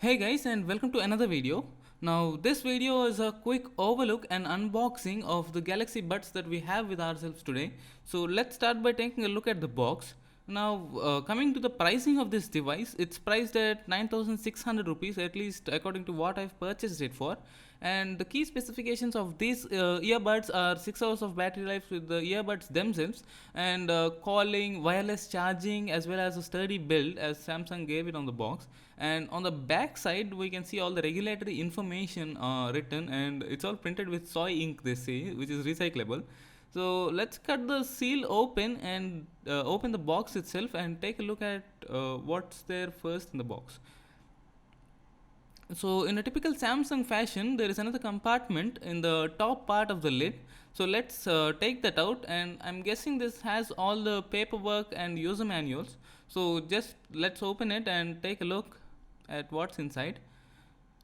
Hey guys, and welcome to another video. Now this video is a quick overlook and unboxing of the Galaxy Buds that we have with ourselves today. So let's start by taking a look at the box. Now coming to the pricing of this device, it's priced at 9,600 rupees, at least according to what I've purchased it for. And the key specifications of these earbuds are 6 hours of battery life with the earbuds themselves, and calling, wireless charging, as well as a sturdy build as Samsung gave it on the box. And on the back side we can see all the regulatory information written, and it's all printed with soy ink, they say, which is recyclable. So let's cut the seal open and open the box itself and take a look at what's there first in the box. So in a typical Samsung fashion, there is another compartment in the top part of the lid. So let's take that out, and I'm guessing this has all the paperwork and user manuals. So just let's open it and take a look at what's inside.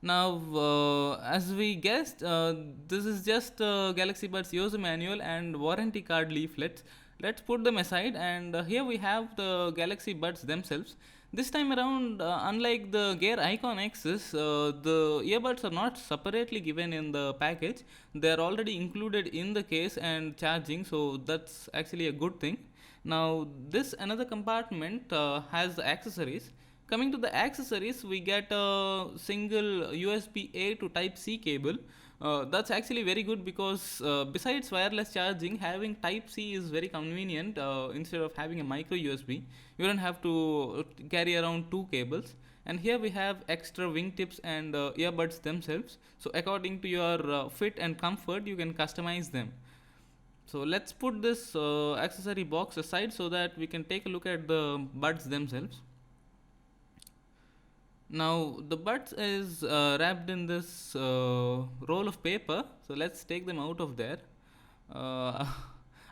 Now, as we guessed, this is just Galaxy Buds user manual and warranty card leaflets. Let's put them aside, and here we have the Galaxy Buds themselves. This time around, unlike the Gear Icon X's, the earbuds are not separately given in the package. They are already included in the case and charging, so that's actually a good thing. Now, this another compartment has the accessories. Coming to the accessories, we get a single USB A to Type C cable. That's actually very good because besides wireless charging, having Type C is very convenient. Instead of having a micro USB, you don't have to carry around two cables. And here we have extra wingtips and earbuds themselves. So according to your fit and comfort, you can customize them. So let's put this accessory box aside so that we can take a look at the buds themselves. Now the buds is wrapped in this roll of paper, so let's take them out of there. uh,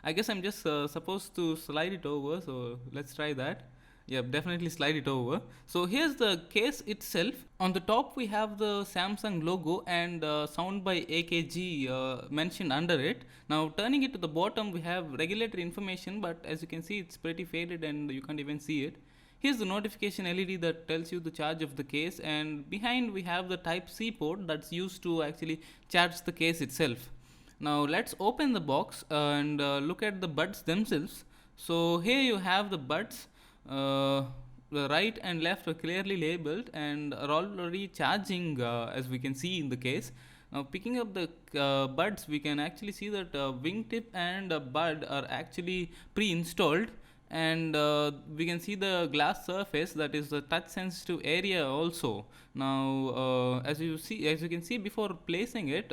I guess I'm just supposed to slide it over, so let's try that. Yeah, definitely slide it over. So here's the case itself. On the top we have the Samsung logo and sound by AKG mentioned under it. Now turning it to the bottom, we have regulatory information, but as you can see it's pretty faded and you can't even see it. Here's the notification LED that tells you the charge of the case, and behind we have the Type C port that's used to actually charge the case itself. Now let's open the box and look at the buds themselves. So here you have the buds. The right and left are clearly labeled and are already charging, as we can see in the case. Now picking up the buds, we can actually see that wingtip and bud are actually pre-installed, and we can see the glass surface, that is the touch sensitive area also. Now as you can see, before placing it,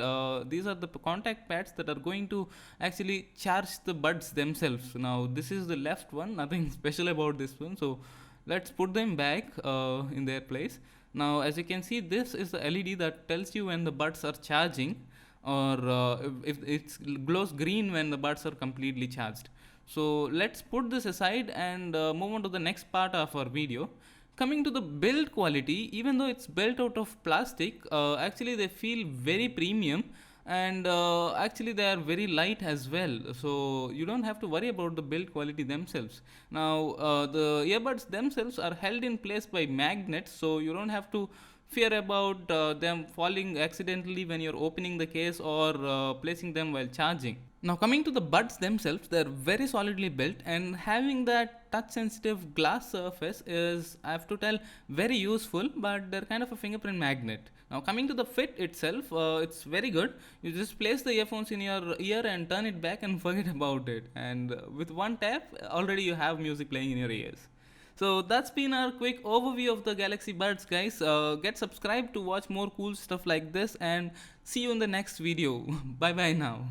these are the contact pads that are going to actually charge the buds themselves. Now this is the left one, nothing special about this one, so let's put them back in their place. Now as you can see, this is the LED that tells you when the buds are charging, or if it glows green when the buds are completely charged. So let's put this aside and move on to the next part of our video. Coming to the build quality, even though it's built out of plastic, actually they feel very premium, and actually they are very light as well, so you don't have to worry about the build quality themselves. Now the earbuds themselves are held in place by magnets, so you don't have to fear about them falling accidentally when you're opening the case or placing them while charging. Now coming to the buds themselves, they're very solidly built, and having that touch sensitive glass surface is, I have to tell, very useful, but they're kind of a fingerprint magnet. Now coming to the fit itself, it's very good. You just place the earphones in your ear and turn it back and forget about it, and with one tap already you have music playing in your ears. So that's been our quick overview of the Galaxy Buds, guys. Get subscribed to watch more cool stuff like this, and see you in the next video. Bye bye now.